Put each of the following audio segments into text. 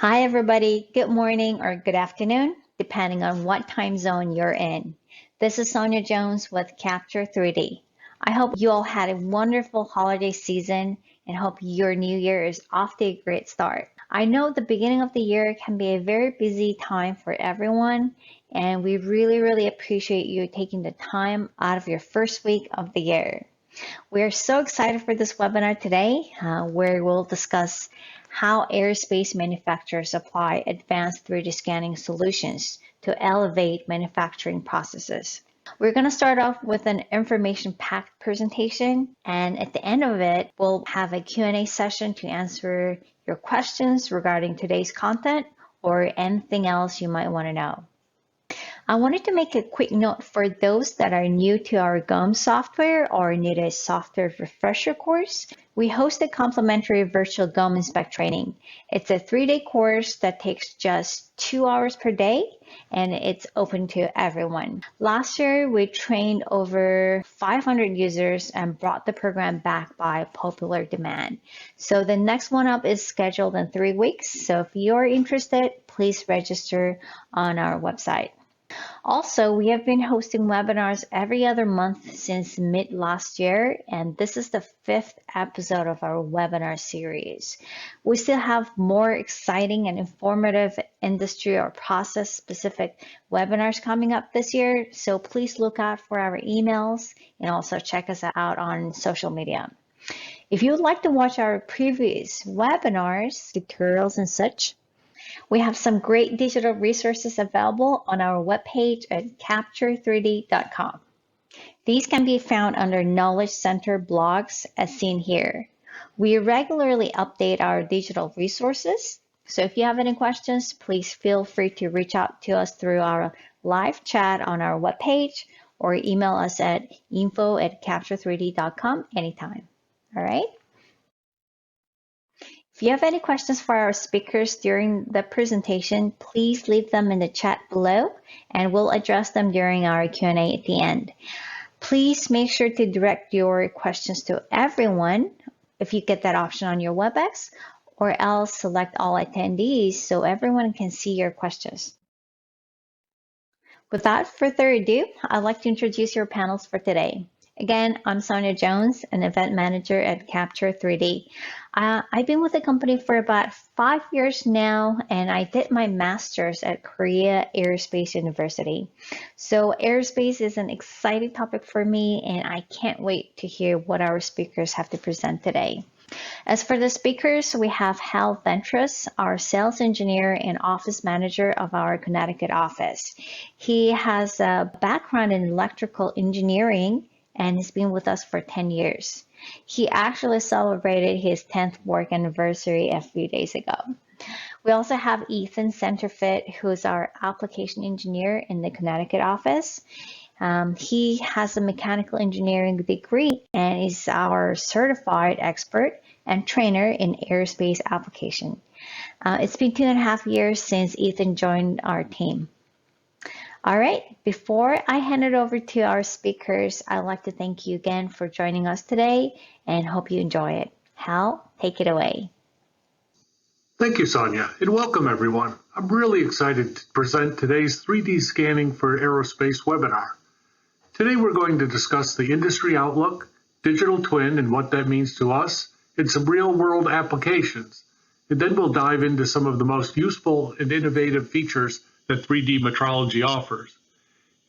Hi, everybody. Good morning or good afternoon, depending on what time zone you're in. This is Sonya Jones with Capture 3D. I hope you all had a wonderful holiday season and hope your new year is off to a great start. I know the beginning of the year can be a very busy time for everyone, and we really appreciate you taking the time out of your first week of the year. We are so excited for this webinar today, where we'll discuss how aerospace manufacturers apply advanced 3D scanning solutions to elevate manufacturing processes. We're going to start off with an information-packed presentation, and at the end of it, we'll have a Q&A session to answer your questions regarding today's content or anything else you might want to know. I wanted to make a quick note for those that are new to our GOM software or need a software refresher course. We host a complimentary virtual GOM Inspect training. It's a 3-day course that takes just 2 hours per day, and it's open to everyone. Last year, we trained over 500 users and brought the program back by popular demand. So the next one up is scheduled in 3 weeks. So if you're interested, please register on our website. Also, we have been hosting webinars every other month since mid last year, and this is the 5th episode of our webinar series. We still have more exciting and informative industry or process-specific webinars coming up this year, so please look out for our emails and also check us out on social media. If you would like to watch our previous webinars, tutorials, and such, we have some great digital resources available on our webpage at capture3d.com. These can be found under Knowledge Center blogs as seen here. We regularly update our digital resources, so if you have any questions, please feel free to reach out to us through our live chat on our webpage or email us at info@capture3d.com anytime. All right? If you have any questions for our speakers during the presentation, please leave them in the chat below and we'll address them during our Q&A at the end. Please make sure to direct your questions to everyone if you get that option on your WebEx, or else select all attendees so everyone can see your questions. Without further ado, I'd like to introduce your panels for today. Again, I'm Sonya Jones, an event manager at Capture 3D. I've been with the company for about 5 years now, and I did my master's at Korea Aerospace University. So aerospace is an exciting topic for me, and I can't wait to hear what our speakers have to present today. As for the speakers, we have Hal Ventris, our sales engineer and office manager of our Connecticut office. He has a background in electrical engineering and he's been with us for 10 years. He actually celebrated his 10th work anniversary a few days ago. We also have Ethan Centerfit, who's our application engineer in the Connecticut office. He has a mechanical engineering degree and is our certified expert and trainer in aerospace application. It's been 2.5 years since Ethan joined our team. All right, before I hand it over to our speakers, I'd like to thank you again for joining us today and hope you enjoy it. Hal, take it away. Thank you, Sonya, and welcome everyone. I'm really excited to present today's 3D Scanning for Aerospace webinar. Today we're going to discuss the industry outlook, digital twin and what that means to us, and some real-world applications. And then we'll dive into some of the most useful and innovative features that 3D metrology offers.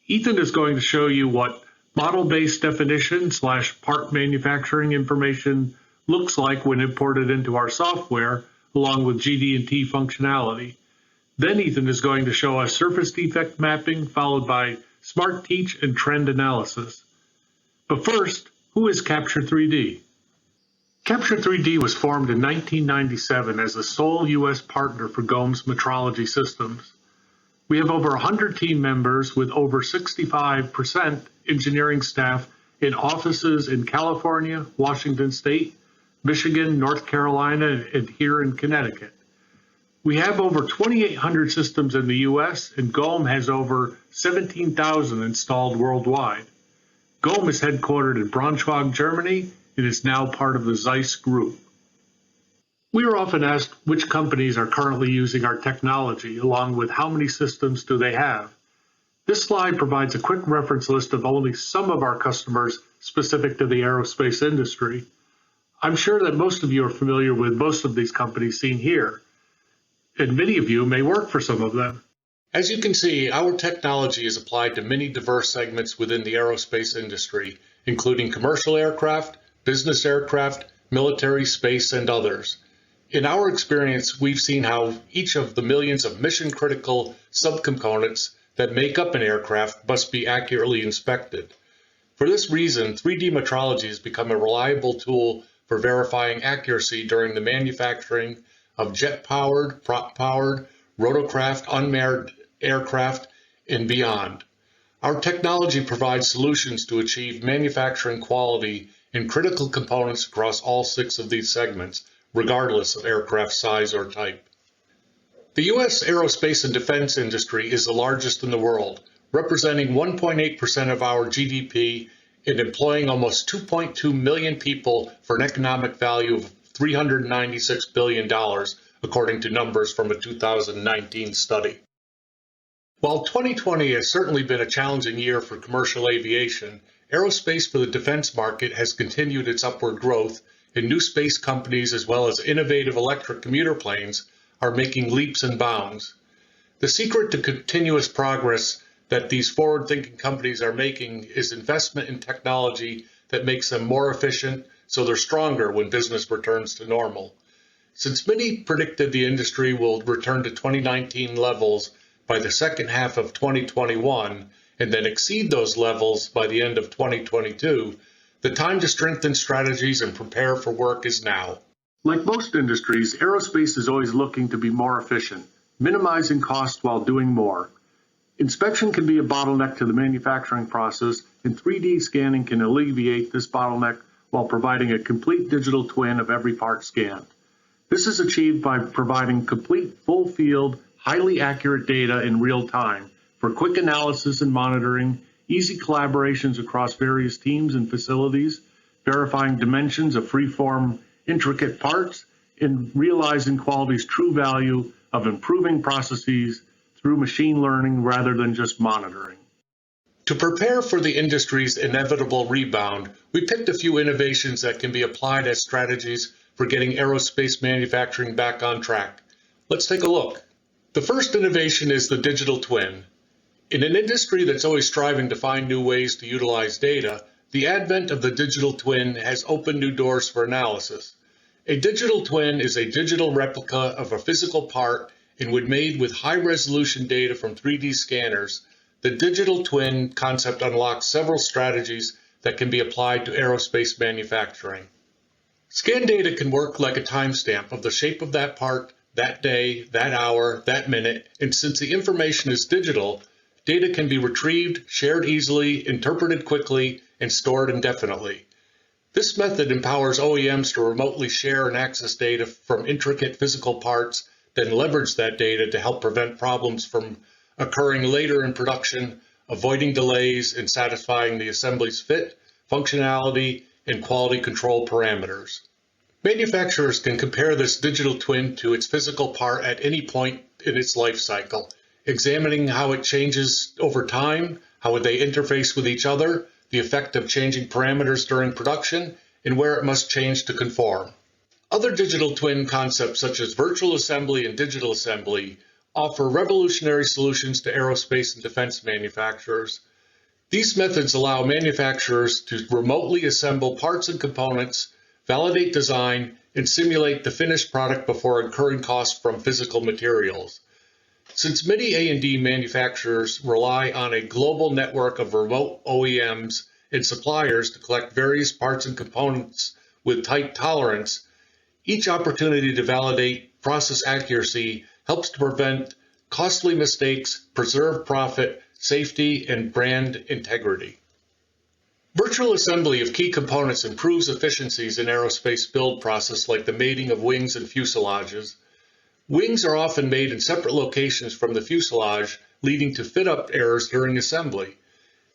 Ethan is going to show you what model-based definition / part manufacturing information looks like when imported into our software, along with GD&T functionality. Then Ethan is going to show us surface defect mapping, followed by smart teach and trend analysis. But first, who is Capture 3D? Capture 3D was formed in 1997 as the sole U.S. partner for GOM's metrology systems. We have over 100 team members with over 65% engineering staff in offices in California, Washington State, Michigan, North Carolina, and here in Connecticut. We have over 2,800 systems in the U.S., and GOM has over 17,000 installed worldwide. GOM is headquartered in Braunschweig, Germany, and is now part of the Zeiss Group. We are often asked which companies are currently using our technology, along with how many systems do they have. This slide provides a quick reference list of only some of our customers specific to the aerospace industry. I'm sure that most of you are familiar with most of these companies seen here, and many of you may work for some of them. As you can see, our technology is applied to many diverse segments within the aerospace industry, including commercial aircraft, business aircraft, military, space, and others. In our experience, we've seen how each of the millions of mission-critical subcomponents that make up an aircraft must be accurately inspected. For this reason, 3D metrology has become a reliable tool for verifying accuracy during the manufacturing of jet-powered, prop-powered, rotorcraft, unmanned aircraft, and beyond. Our technology provides solutions to achieve manufacturing quality in critical components across all 6 of these segments, regardless of aircraft size or type. The U.S. aerospace and defense industry is the largest in the world, representing 1.8% of our GDP and employing almost 2.2 million people for an economic value of $396 billion, according to numbers from a 2019 study. While 2020 has certainly been a challenging year for commercial aviation, aerospace for the defense market has continued its upward growth, and new space companies as well as innovative electric commuter planes are making leaps and bounds. The secret to continuous progress that these forward-thinking companies are making is investment in technology that makes them more efficient so they're stronger when business returns to normal. Since many predicted the industry will return to 2019 levels by the second half of 2021 and then exceed those levels by the end of 2022, the time to strengthen strategies and prepare for work is now. Like most industries, aerospace is always looking to be more efficient, minimizing costs while doing more. Inspection can be a bottleneck to the manufacturing process, and 3D scanning can alleviate this bottleneck while providing a complete digital twin of every part scanned. This is achieved by providing complete, full-field, highly accurate data in real time for quick analysis and monitoring, easy collaborations across various teams and facilities, verifying dimensions of free-form intricate parts, and realizing quality's true value of improving processes through machine learning rather than just monitoring. To prepare for the industry's inevitable rebound, we picked a few innovations that can be applied as strategies for getting aerospace manufacturing back on track. Let's take a look. The first innovation is the digital twin. In an industry that's always striving to find new ways to utilize data, the advent of the digital twin has opened new doors for analysis. A digital twin is a digital replica of a physical part, and when made with high-resolution data from 3D scanners, the digital twin concept unlocks several strategies that can be applied to aerospace manufacturing. Scan data can work like a timestamp of the shape of that part, that day, that hour, that minute, and since the information is digital, data can be retrieved, shared easily, interpreted quickly, and stored indefinitely. This method empowers OEMs to remotely share and access data from intricate physical parts, then leverage that data to help prevent problems from occurring later in production, avoiding delays and satisfying the assembly's fit, functionality, and quality control parameters. Manufacturers can compare this digital twin to its physical part at any point in its life cycle, examining how it changes over time, how they interface with each other, the effect of changing parameters during production, and where it must change to conform. Other digital twin concepts such as virtual assembly and digital assembly offer revolutionary solutions to aerospace and defense manufacturers. These methods allow manufacturers to remotely assemble parts and components, validate design, and simulate the finished product before incurring costs from physical materials. Since many A&D manufacturers rely on a global network of remote OEMs and suppliers to collect various parts and components with tight tolerance, each opportunity to validate process accuracy helps to prevent costly mistakes, preserve profit, safety, and brand integrity. Virtual assembly of key components improves efficiencies in aerospace build process like the mating of wings and fuselages. Wings are often made in separate locations from the fuselage, leading to fit-up errors during assembly.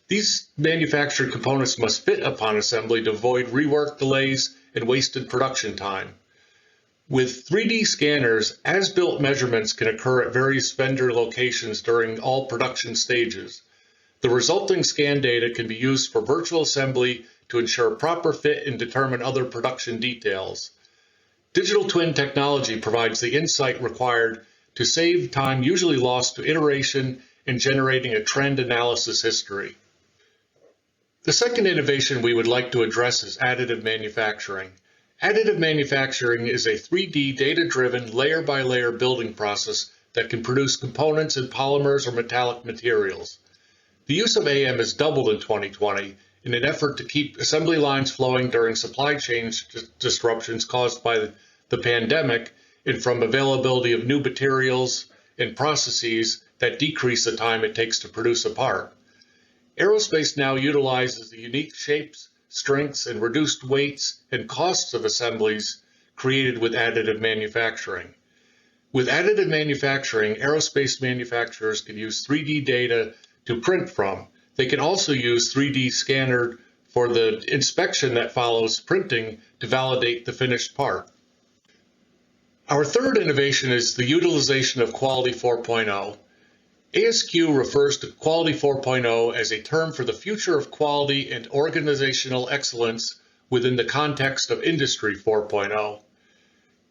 These manufactured components must fit upon assembly to avoid rework delays and wasted production time. With 3D scanners, as-built measurements can occur at various vendor locations during all production stages. The resulting scan data can be used for virtual assembly to ensure proper fit and determine other production details. Digital twin technology provides the insight required to save time usually lost to iteration and generating a trend analysis history. The second innovation we would like to address is additive manufacturing. Additive manufacturing is a 3D data-driven layer-by-layer building process that can produce components in polymers or metallic materials. The use of AM has doubled in 2020 in an effort to keep assembly lines flowing during supply chain disruptions caused by the pandemic and from availability of new materials and processes that decrease the time it takes to produce a part. Aerospace now utilizes the unique shapes, strengths, and reduced weights and costs of assemblies created with additive manufacturing. With additive manufacturing, aerospace manufacturers can use 3D data to print from. They can also use 3D scanner for the inspection that follows printing to validate the finished part. Our third innovation is the utilization of Quality 4.0. ASQ refers to Quality 4.0 as a term for the future of quality and organizational excellence within the context of Industry 4.0.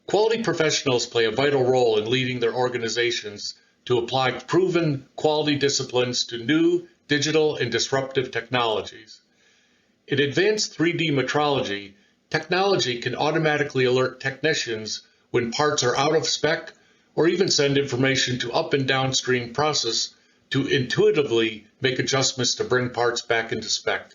Quality professionals play a vital role in leading their organizations to apply proven quality disciplines to new, digital, and disruptive technologies. In advanced 3D metrology, technology can automatically alert technicians when parts are out of spec or even send information to up and downstream process to intuitively make adjustments to bring parts back into spec.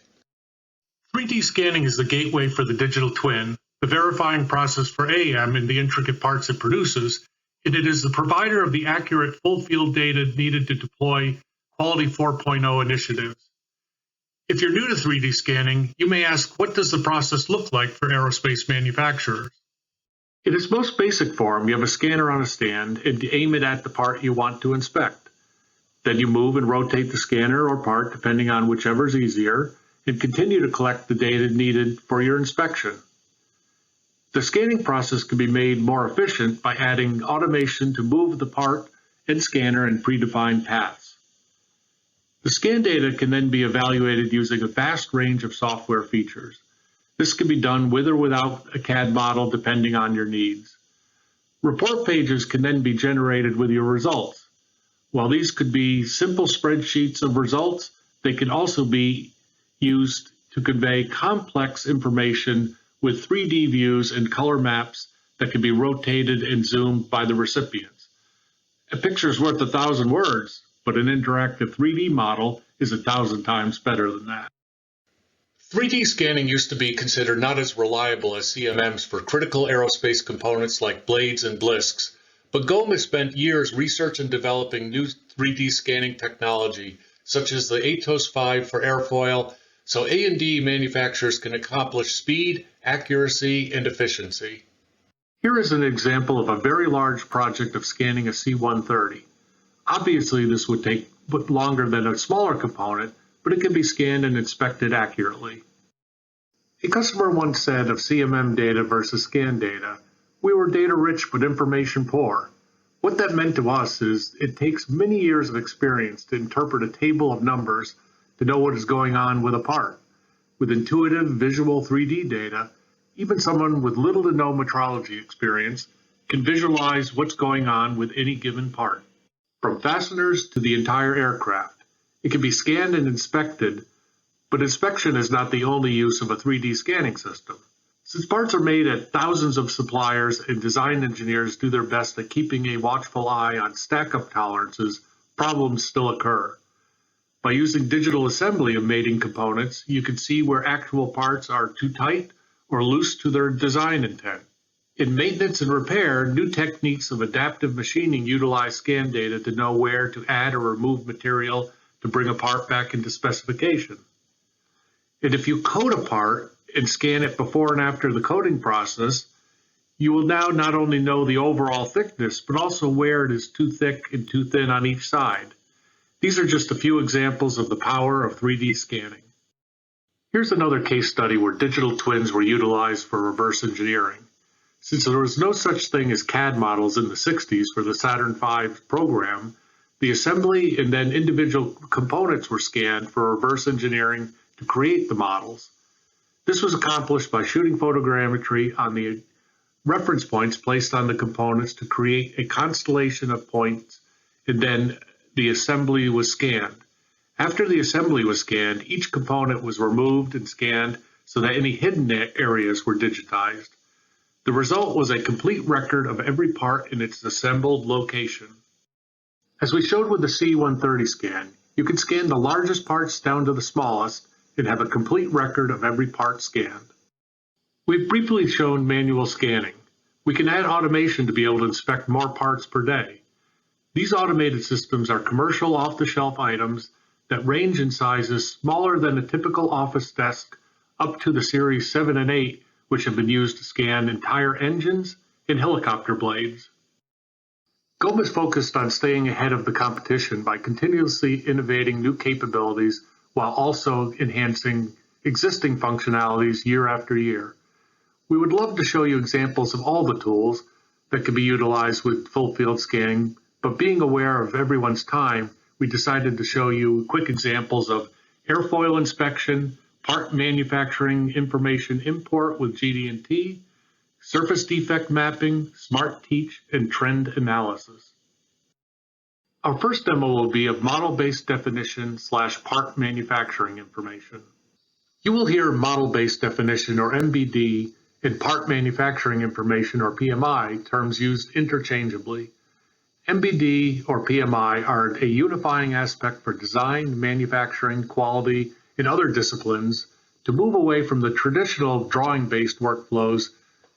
3D scanning is the gateway for the digital twin, the verifying process for AM and the intricate parts it produces, and it is the provider of the accurate full field data needed to deploy Quality 4.0 initiatives. If you're new to 3D scanning, you may ask, what does the process look like for aerospace manufacturers? In its most basic form, you have a scanner on a stand and you aim it at the part you want to inspect. Then you move and rotate the scanner or part depending on whichever is easier and continue to collect the data needed for your inspection. The scanning process can be made more efficient by adding automation to move the part and scanner in predefined paths. The scan data can then be evaluated using a vast range of software features. This can be done with or without a CAD model depending on your needs. Report pages can then be generated with your results. While these could be simple spreadsheets of results, they can also be used to convey complex information with 3D views and color maps that can be rotated and zoomed by the recipients. A picture is worth 1,000 words, but an interactive 3D model is 1,000 times better than that. 3D scanning used to be considered not as reliable as CMMs for critical aerospace components like blades and blisks, but GOM has spent years researching and developing new 3D scanning technology, such as the ATOS 5 for airfoil, so A&D manufacturers can accomplish speed, accuracy, and efficiency. Here is an example of a very large project of scanning a C-130. Obviously, this would take longer than a smaller component, but it can be scanned and inspected accurately. A customer once said of CMM data versus scan data, we were data rich but information poor. What that meant to us is it takes many years of experience to interpret a table of numbers to know what is going on with a part. With intuitive visual 3D data, even someone with little to no metrology experience can visualize what's going on with any given part. From fasteners to the entire aircraft, it can be scanned and inspected, but inspection is not the only use of a 3D scanning system. Since parts are made at thousands of suppliers and design engineers do their best at keeping a watchful eye on stack-up tolerances, problems still occur. By using digital assembly of mating components, you can see where actual parts are too tight or loose to their design intent. In maintenance and repair, new techniques of adaptive machining utilize scan data to know where to add or remove material to bring a part back into specification. And if you coat a part and scan it before and after the coating process, you will now not only know the overall thickness, but also where it is too thick and too thin on each side. These are just a few examples of the power of 3D scanning. Here's another case study where digital twins were utilized for reverse engineering. Since there was no such thing as CAD models in the 60s for the Saturn V program, the assembly and then individual components were scanned for reverse engineering to create the models. This was accomplished by shooting photogrammetry on the reference points placed on the components to create a constellation of points, and then the assembly was scanned. After the assembly was scanned, each component was removed and scanned so that any hidden areas were digitized. The result was a complete record of every part in its assembled location. As we showed with the C130 scan, you can scan the largest parts down to the smallest and have a complete record of every part scanned. We've briefly shown manual scanning. We can add automation to be able to inspect more parts per day. These automated systems are commercial off-the-shelf items that range in sizes smaller than a typical office desk up to the Series 7 and 8, which have been used to scan entire engines and helicopter blades. GOM is focused on staying ahead of the competition by continuously innovating new capabilities while also enhancing existing functionalities year after year. We would love to show you examples of all the tools that can be utilized with full field scanning, but being aware of everyone's time, we decided to show you quick examples of airfoil inspection, part manufacturing information import with GD&T, surface defect mapping, smart teach, and trend analysis. Our first demo will be of model-based definition / part manufacturing information. You will hear model-based definition or MBD and part manufacturing information or PMI terms used interchangeably. MBD or PMI are a unifying aspect for design, manufacturing, quality, and other disciplines to move away from the traditional drawing-based workflows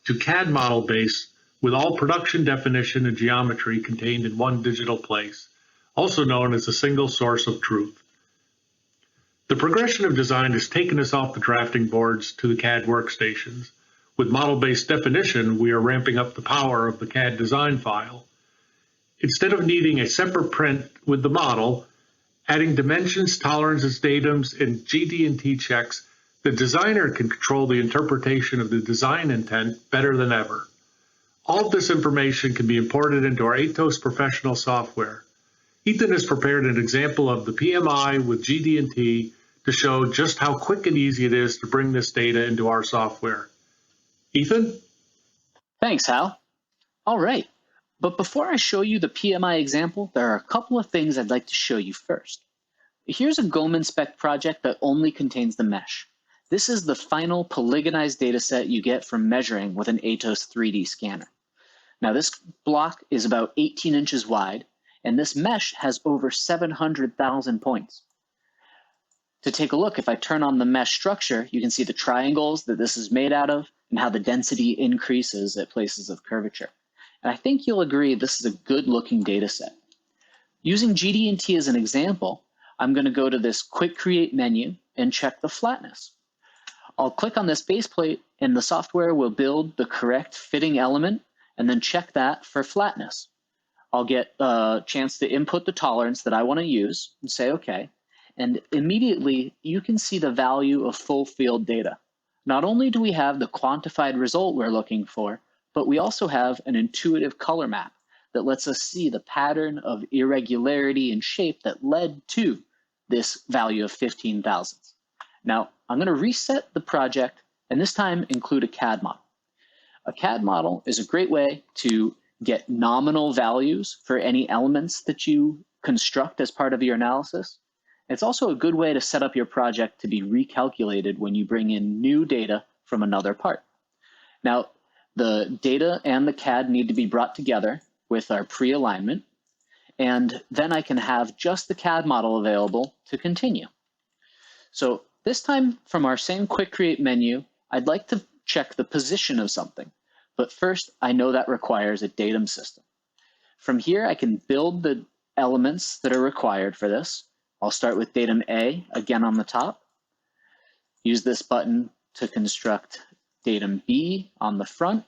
to CAD model-based with all production definition and geometry contained in one digital place, also known as a single source of truth. The progression of design has taken us off the drafting boards to the CAD workstations. With model-based definition, we are ramping up the power of the CAD design file. Instead of needing a separate print with the model, adding dimensions, tolerances, datums, and GD&T checks, the designer can control the interpretation of the design intent better than ever. All of this information can be imported into our ATOS professional software. Ethan has prepared an example of the PMI with GD&T to show just how quick and easy it is to bring this data into our software. Ethan? Thanks, Hal. All right, but before I show you the PMI example, there are a couple of things I'd like to show you first. Here's a GOM Inspect project that only contains the mesh. This is the final polygonized data set you get from measuring with an ATOS 3D scanner. Now this block is about 18 inches wide, and this mesh has over 700,000 points. To take a look, if I turn on the mesh structure, you can see the triangles that this is made out of and how the density increases at places of curvature. And I think you'll agree this is a good looking data set. Using GD&T as an example, I'm going to go to this Quick Create menu and check the flatness. I'll click on this base plate and the software will build the correct fitting element and then check that for flatness. I'll get a chance to input the tolerance that I want to use and say OK. And immediately you can see the value of full field data. Not only do we have the quantified result we're looking for, but we also have an intuitive color map that lets us see the pattern of irregularity and shape that led to this value of 15 thousandths. Now, I'm going to reset the project and this time include a CAD model. A CAD model is a great way to get nominal values for any elements that you construct as part of your analysis. It's also a good way to set up your project to be recalculated when you bring in new data from another part. Now, the data and the CAD need to be brought together with our pre-alignment, and then I can have just the CAD model available to continue. So this time from our same Quick Create menu, I'd like to check the position of something, but first I know that requires a datum system. From here, I can build the elements that are required for this. I'll start with datum A, again on the top. Use this button to construct datum B on the front,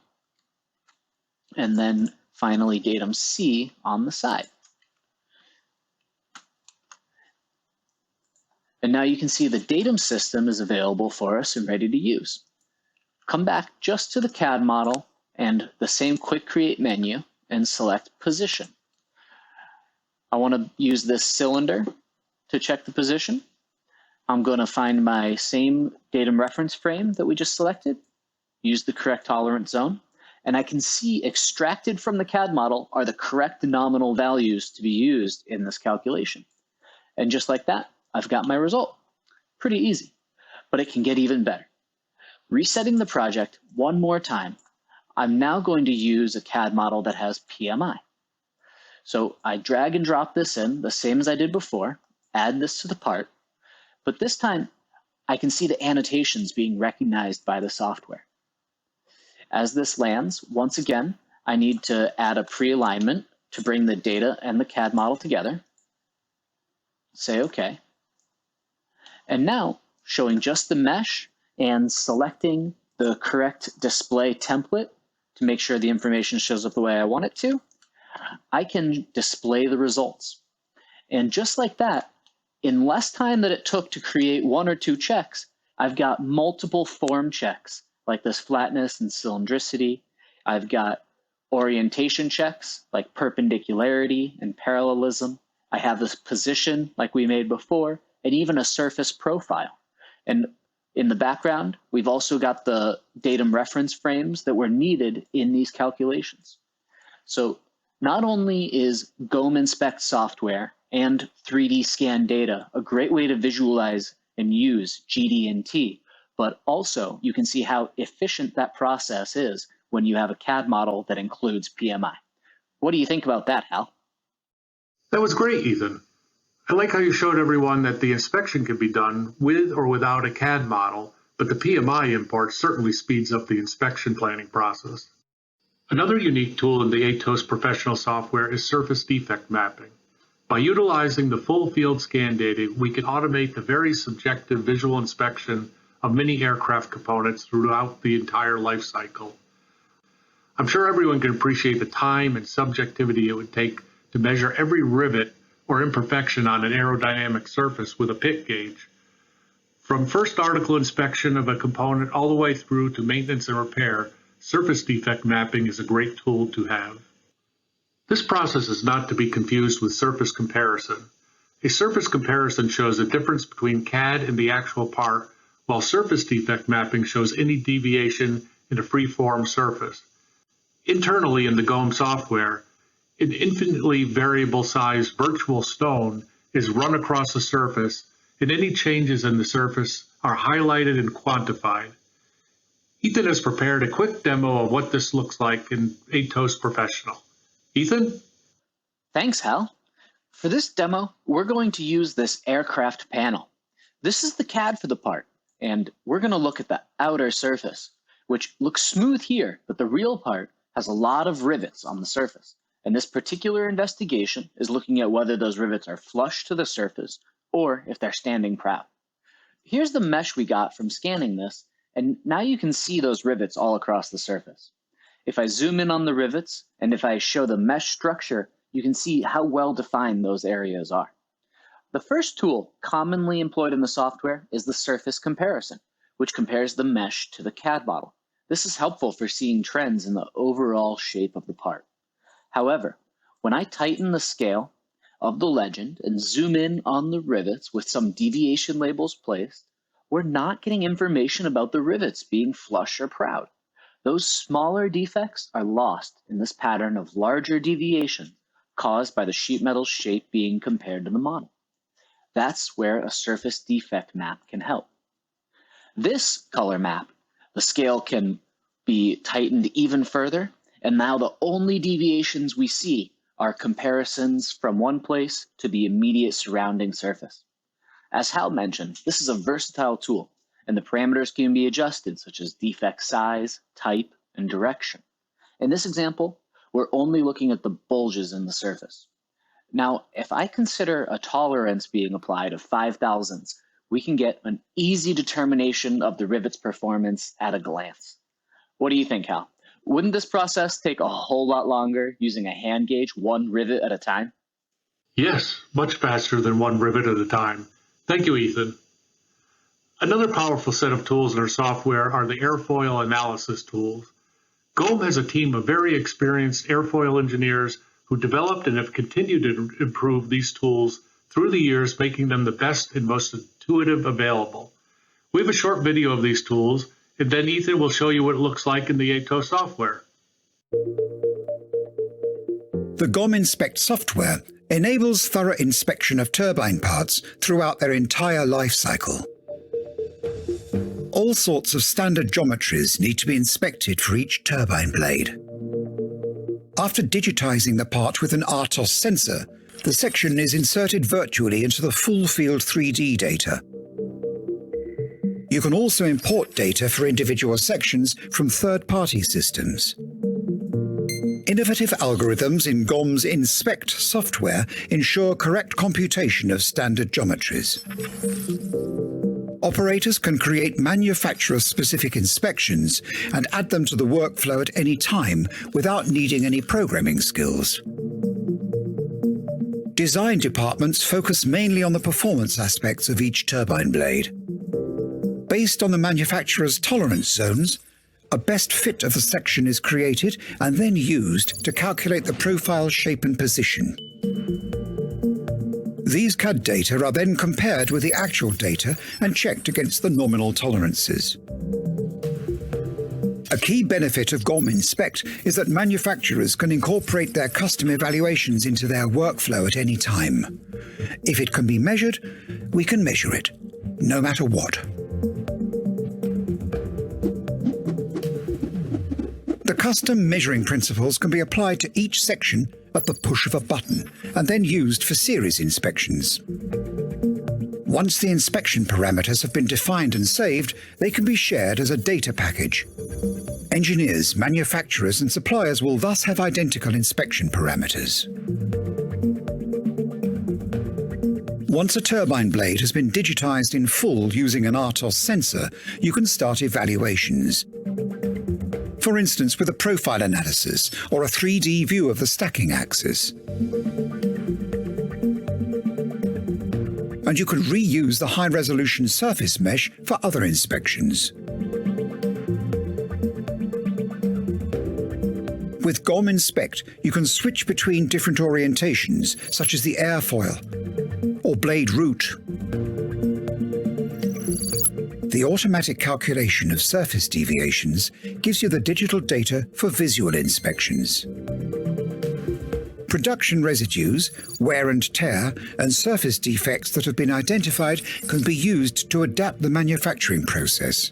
and then finally datum C on the side. And now you can see the datum system is available for us and ready to use. Come back just to the CAD model and the same quick create menu and select position. I want to use this cylinder to check the position. I'm going to find my same datum reference frame that we just selected, use the correct tolerance zone, and I can see extracted from the CAD model are the correct nominal values to be used in this calculation. And just like that, I've got my result. Pretty easy, but it can get even better. Resetting the project one more time, I'm now going to use a CAD model that has PMI. So I drag and drop this in, the same as I did before, add this to the part, but this time I can see the annotations being recognized by the software. As this lands, once again, I need to add a pre-alignment to bring the data and the CAD model together. Say OK. And now, showing just the mesh and selecting the correct display template to make sure the information shows up the way I want it to, I can display the results. And just like that, in less time than it took to create one or two checks, I've got multiple form checks, like this flatness and cylindricity. I've got orientation checks, like perpendicularity and parallelism. I have this position, like we made before, and even a surface profile. And in the background, we've also got the datum reference frames that were needed in these calculations. So not only is GOM Inspect software and 3D scan data a great way to visualize and use GD&T, but also you can see how efficient that process is when you have a CAD model that includes PMI. What do you think about that, Hal? That was great, Ethan. I like how you showed everyone that the inspection can be done with or without a CAD model, but the PMI import certainly speeds up the inspection planning process. Another unique tool in the ATOS professional software is surface defect mapping. By utilizing the full field scan data, we can automate the very subjective visual inspection of many aircraft components throughout the entire life cycle. I'm sure everyone can appreciate the time and subjectivity it would take to measure every rivet or imperfection on an aerodynamic surface with a pit gauge. From first article inspection of a component all the way through to maintenance and repair, surface defect mapping is a great tool to have. This process is not to be confused with surface comparison. A surface comparison shows the difference between CAD and the actual part, while surface defect mapping shows any deviation in a free-form surface. Internally in the GOM software, an infinitely variable size virtual stone is run across the surface, and any changes in the surface are highlighted and quantified. Ethan has prepared a quick demo of what this looks like in ATOS Professional. Ethan? Thanks, Hal. For this demo, we're going to use this aircraft panel. This is the CAD for the part, and we're going to look at the outer surface, which looks smooth here, but the real part has a lot of rivets on the surface. And this particular investigation is looking at whether those rivets are flush to the surface or if they're standing proud. Here's the mesh we got from scanning this, and now you can see those rivets all across the surface. If I zoom in on the rivets, and if I show the mesh structure, you can see how well defined those areas are. The first tool commonly employed in the software is the surface comparison, which compares the mesh to the CAD model. This is helpful for seeing trends in the overall shape of the part. However, when I tighten the scale of the legend and zoom in on the rivets with some deviation labels placed, we're not getting information about the rivets being flush or proud. Those smaller defects are lost in this pattern of larger deviation caused by the sheet metal shape being compared to the model. That's where a surface defect map can help. This color map, the scale can be tightened even further, and now the only deviations we see are comparisons from one place to the immediate surrounding surface. As Hal mentioned, this is a versatile tool, and the parameters can be adjusted, such as defect size, type, and direction. In this example, we're only looking at the bulges in the surface. Now, if I consider a tolerance being applied of 5 thousandths, we can get an easy determination of the rivet's performance at a glance. What do you think, Hal? Wouldn't this process take a whole lot longer using a hand gauge, one rivet at a time? Yes, much faster than one rivet at a time. Thank you, Ethan. Another powerful set of tools in our software are the airfoil analysis tools. GOM has a team of very experienced airfoil engineers who developed and have continued to improve these tools through the years, making them the best and most intuitive available. We have a short video of these tools, and then Ethan will show you what it looks like in the ATOS software. The GOM Inspect software enables thorough inspection of turbine parts throughout their entire life cycle. All sorts of standard geometries need to be inspected for each turbine blade. After digitizing the part with an ATOS sensor, the section is inserted virtually into the full field 3D data. You can also import data for individual sections from third-party systems. Innovative algorithms in GOM's Inspect software ensure correct computation of standard geometries. Operators can create manufacturer-specific inspections and add them to the workflow at any time without needing any programming skills. Design departments focus mainly on the performance aspects of each turbine blade. Based on the manufacturer's tolerance zones, a best fit of the section is created and then used to calculate the profile shape and position. These CAD data are then compared with the actual data and checked against the nominal tolerances. A key benefit of GOM Inspect is that manufacturers can incorporate their custom evaluations into their workflow at any time. If it can be measured, we can measure it, no matter what. The custom measuring principles can be applied to each section at the push of a button and then used for series inspections. Once the inspection parameters have been defined and saved, they can be shared as a data package. Engineers, manufacturers, and suppliers will thus have identical inspection parameters. Once a turbine blade has been digitized in full using an ATOS sensor, you can start evaluations. For instance, with a profile analysis or a 3D view of the stacking axis. And you can reuse the high-resolution surface mesh for other inspections. With GOM Inspect, you can switch between different orientations, such as the airfoil or blade route. The automatic calculation of surface deviations gives you the digital data for visual inspections. Production residues, wear and tear, and surface defects that have been identified can be used to adapt the manufacturing process.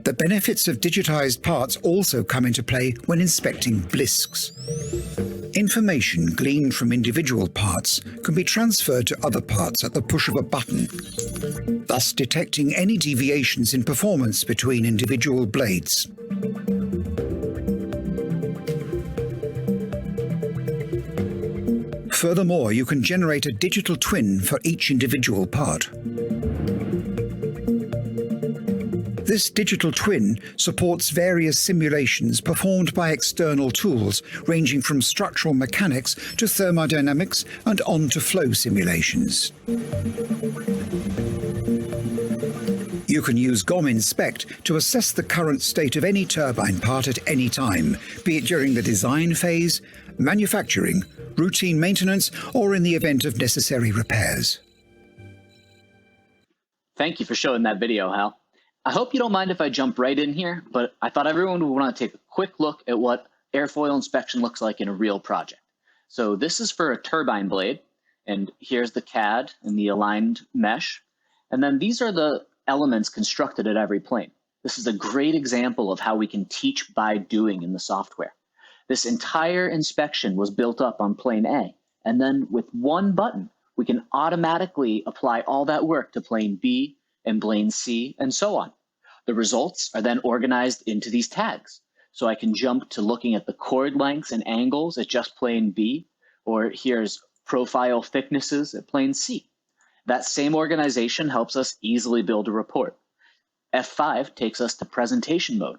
The benefits of digitized parts also come into play when inspecting blisks. Information gleaned from individual parts can be transferred to other parts at the push of a button, thus detecting any deviations in performance between individual blades. Furthermore, you can generate a digital twin for each individual part. This digital twin supports various simulations performed by external tools, ranging from structural mechanics to thermodynamics and on to flow simulations. You can use GOM Inspect to assess the current state of any turbine part at any time, be it during the design phase, manufacturing, routine maintenance, or in the event of necessary repairs. Thank you for showing that video, Hal. I hope you don't mind if I jump right in here, but I thought everyone would want to take a quick look at what airfoil inspection looks like in a real project. So this is for a turbine blade, and here's the CAD and the aligned mesh. And then these are the elements constructed at every plane. This is a great example of how we can teach by doing in the software. This entire inspection was built up on plane A, and then with one button, we can automatically apply all that work to plane B and plane C, and so on. The results are then organized into these tags. So I can jump to looking at the chord lengths and angles at just plane B, or here's profile thicknesses at plane C. That same organization helps us easily build a report. F5 takes us to presentation mode.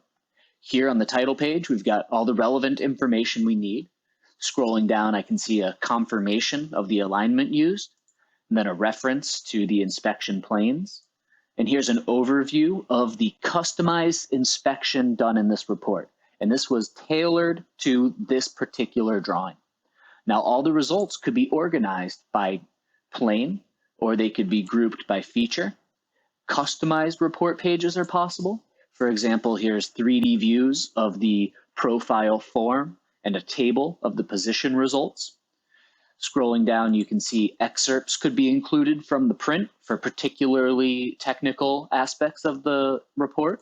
Here on the title page, we've got all the relevant information we need. Scrolling down, I can see a confirmation of the alignment used, and then a reference to the inspection planes. And here's an overview of the customized inspection done in this report. And this was tailored to this particular drawing. Now, all the results could be organized by plane, or they could be grouped by feature. Customized report pages are possible. For example, here's 3D views of the profile form and a table of the position results. Scrolling down, you can see excerpts could be included from the print for particularly technical aspects of the report.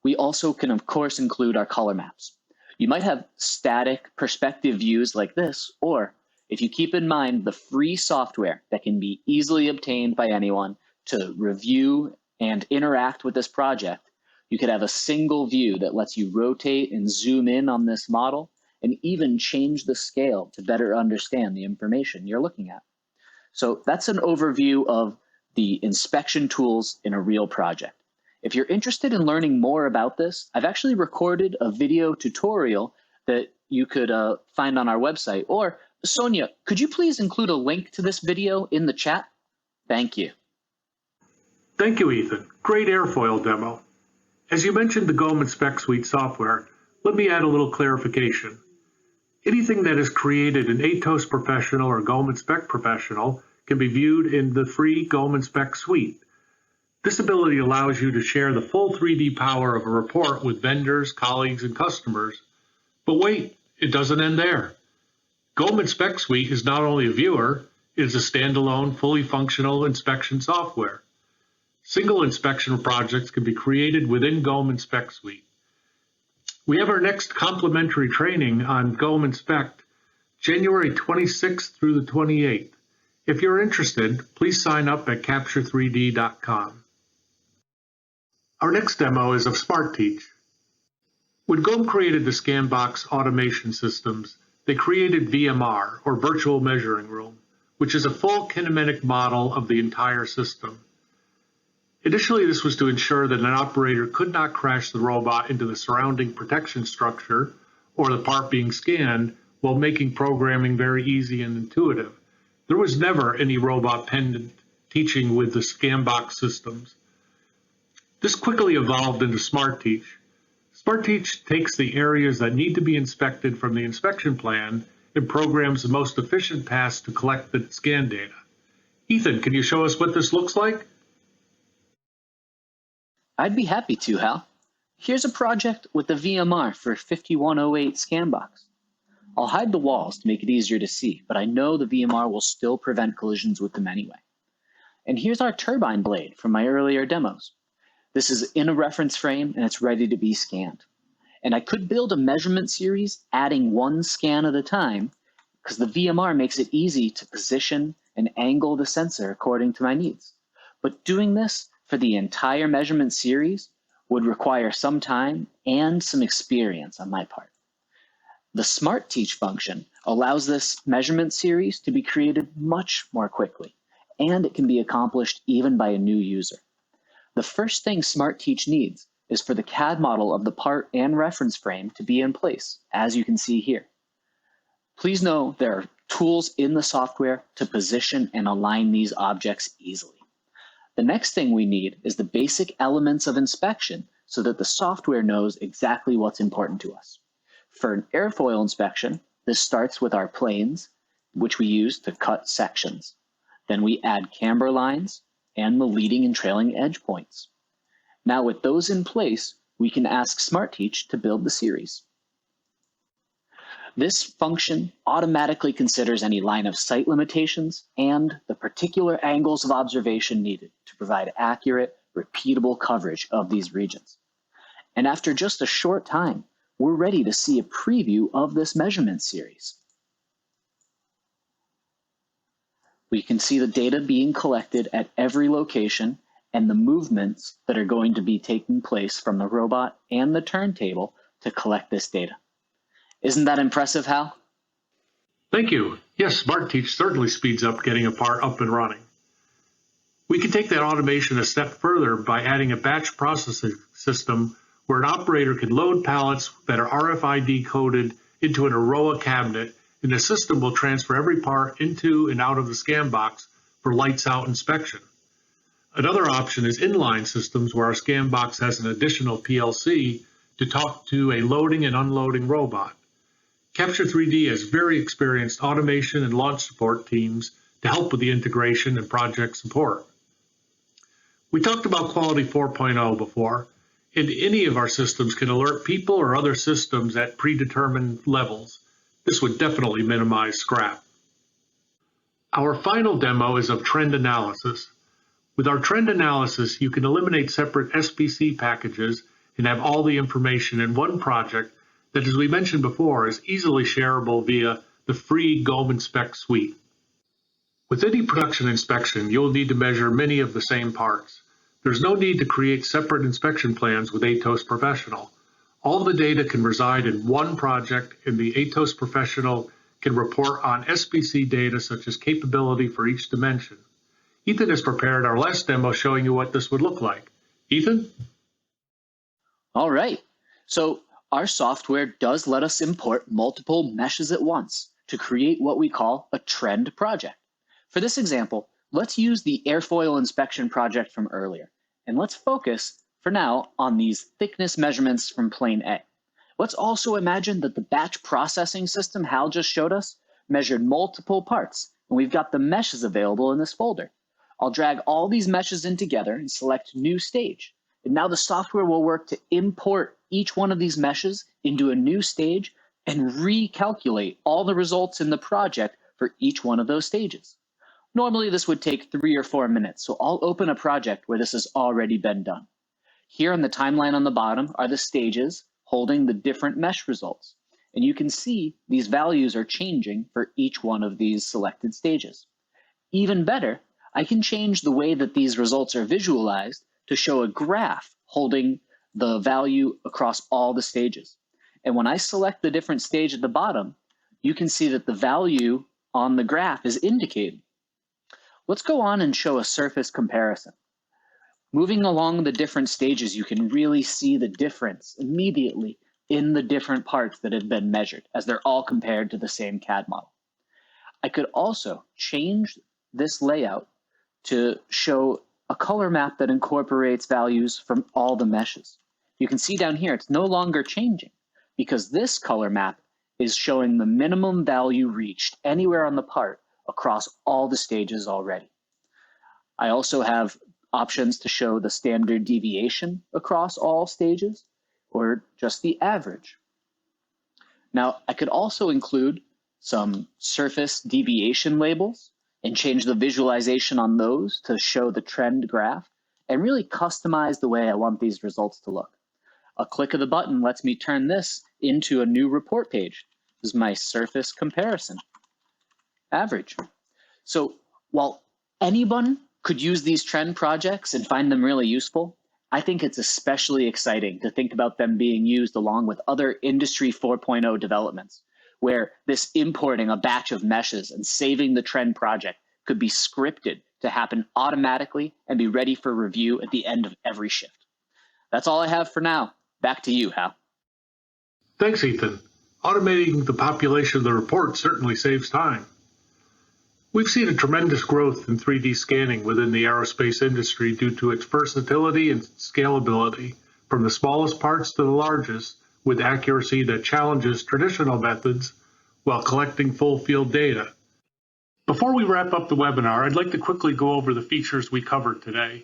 We also can, of course, include our color maps. You might have static perspective views like this, or if you keep in mind the free software that can be easily obtained by anyone to review and interact with this project, you could have a single view that lets you rotate and zoom in on this model and even change the scale to better understand the information you're looking at. So that's an overview of the inspection tools in a real project. If you're interested in learning more about this, I've actually recorded a video tutorial that you could find on our website. Or Sonya, could you please include a link to this video in the chat? Thank you. Thank you, Ethan. Great Airfoil demo. As you mentioned the GOM Spec Suite software, let me add a little clarification. Anything that is created in ATOS Professional or GOM Spec Professional can be viewed in the free GOM Spec Suite. This ability allows you to share the full 3D power of a report with vendors, colleagues, and customers. But wait, it doesn't end there. GOM Spec Suite is not only a viewer, it is a standalone, fully functional inspection software. Single inspection projects can be created within GOM Spec Suite. We have our next complimentary training on GOM Inspect, January 26th through the 28th. If you're interested, please sign up at capture3d.com. Our next demo is of SmartTeach. When GOM created the ScanBox automation systems, they created VMR, or Virtual Measuring Room, which is a full kinematic model of the entire system. Initially, this was to ensure that an operator could not crash the robot into the surrounding protection structure or the part being scanned while making programming very easy and intuitive. There was never any robot pendant teaching with the ScanBox systems. This quickly evolved into SmartTeach. SmartTeach takes the areas that need to be inspected from the inspection plan and programs the most efficient paths to collect the scan data. Ethan, can you show us what this looks like? I'd be happy to, Hal. Here's a project with the VMR for 5108 ScanBox. I'll hide the walls to make it easier to see, but I know the VMR will still prevent collisions with them anyway. And here's our turbine blade from my earlier demos. This is in a reference frame and it's ready to be scanned. And I could build a measurement series adding one scan at a time because the VMR makes it easy to position and angle the sensor according to my needs. But doing this for the entire measurement series would require some time and some experience on my part. The SmartTeach function allows this measurement series to be created much more quickly, and it can be accomplished even by a new user. The first thing SmartTeach needs is for the CAD model of the part and reference frame to be in place, as you can see here. Please know there are tools in the software to position and align these objects easily. The next thing we need is the basic elements of inspection so that the software knows exactly what's important to us. For an airfoil inspection, this starts with our planes, which we use to cut sections. Then we add camber lines and the leading and trailing edge points. Now with those in place, we can ask SmartTeach to build the series. This function automatically considers any line of sight limitations and the particular angles of observation needed to provide accurate, repeatable coverage of these regions. And after just a short time, we're ready to see a preview of this measurement series. We can see the data being collected at every location and the movements that are going to be taking place from the robot and the turntable to collect this data. Isn't that impressive, Hal? Thank you. Yes, SmartTeach certainly speeds up getting a part up and running. We can take that automation a step further by adding a batch processing system where an operator can load pallets that are RFID coded into an Aroa cabinet, and the system will transfer every part into and out of the ScanBox for lights out inspection. Another option is inline systems where our ScanBox has an additional PLC to talk to a loading and unloading robot. Capture 3D has very experienced automation and launch support teams to help with the integration and project support. We talked about Quality 4.0 before, and any of our systems can alert people or other systems at predetermined levels. This would definitely minimize scrap. Our final demo is of trend analysis. With our trend analysis, you can eliminate separate SPC packages and have all the information in one project that, as we mentioned before, is easily shareable via the free GOM Inspect suite. With any production inspection, you'll need to measure many of the same parts. There's no need to create separate inspection plans with ATOS Professional. All the data can reside in one project, and the ATOS Professional can report on SPC data such as capability for each dimension. Ethan has prepared our last demo showing you what this would look like. Ethan? All right, so our software does let us import multiple meshes at once to create what we call a trend project. For this example, let's use the Airfoil inspection project from earlier, and let's focus for now on these thickness measurements from plane A. Let's also imagine that the batch processing system Hal just showed us measured multiple parts, and we've got the meshes available in this folder. I'll drag all these meshes in together and select New Stage. And now the software will work to import each one of these meshes into a new stage and recalculate all the results in the project for each one of those stages. Normally this would take 3 or 4 minutes, so I'll open a project where this has already been done. Here on the timeline on the bottom are the stages holding the different mesh results. And you can see these values are changing for each one of these selected stages. Even better, I can change the way that these results are visualized to show a graph holding the value across all the stages. And when I select the different stage at the bottom, you can see that the value on the graph is indicated. Let's go on and show a surface comparison. Moving along the different stages, you can really see the difference immediately in the different parts that have been measured as they're all compared to the same CAD model. I could also change this layout to show a color map that incorporates values from all the meshes. You can see down here, it's no longer changing because this color map is showing the minimum value reached anywhere on the part across all the stages already. I also have options to show the standard deviation across all stages or just the average. Now, I could also include some surface deviation labels and change the visualization on those to show the trend graph and really customize the way I want these results to look. A click of the button lets me turn this into a new report page. This is my surface comparison average. So while anyone could use these trend projects and find them really useful, I think it's especially exciting to think about them being used along with other Industry 4.0 developments, where this importing a batch of meshes and saving the trend project could be scripted to happen automatically and be ready for review at the end of every shift. That's all I have for now. Back to you, Hal. Thanks, Ethan. Automating the population of the report certainly saves time. We've seen a tremendous growth in 3D scanning within the aerospace industry due to its versatility and scalability, from the smallest parts to the largest, with accuracy that challenges traditional methods while collecting full field data. Before we wrap up the webinar, I'd like to quickly go over the features we covered today.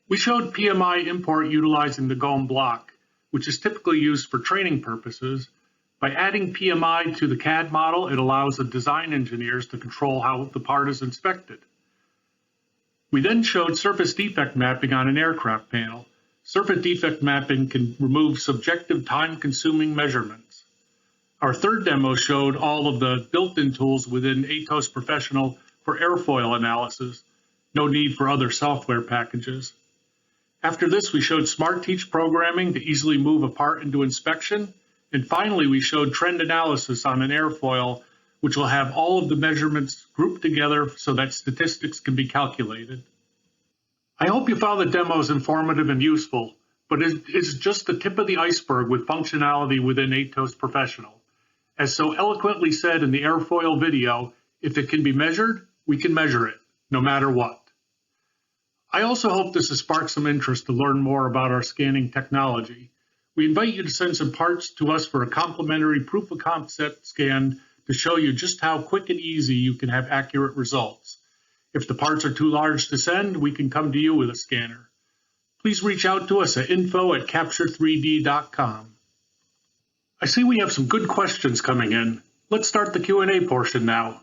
We showed PMI import utilizing the GOM block, which is typically used for training purposes. By adding PMI to the CAD model, it allows the design engineers to control how the part is inspected. We then showed surface defect mapping on an aircraft panel. Surface defect mapping can remove subjective time-consuming measurements. Our third demo showed all of the built-in tools within ATOS Professional for airfoil analysis. No need for other software packages. After this, we showed Smart Teach programming to easily move a part into inspection. And finally, we showed trend analysis on an airfoil, which will have all of the measurements grouped together so that statistics can be calculated. I hope you found the demos informative and useful, but it is just the tip of the iceberg with functionality within ATOS Professional. As so eloquently said in the airfoil video, if it can be measured, we can measure it, no matter what. I also hope this has sparked some interest to learn more about our scanning technology. We invite you to send some parts to us for a complimentary proof of concept scan to show you just how quick and easy you can have accurate results. If the parts are too large to send, we can come to you with a scanner. Please reach out to us at info@capture3d.com. I see we have some good questions coming in. Let's start the Q&A portion now.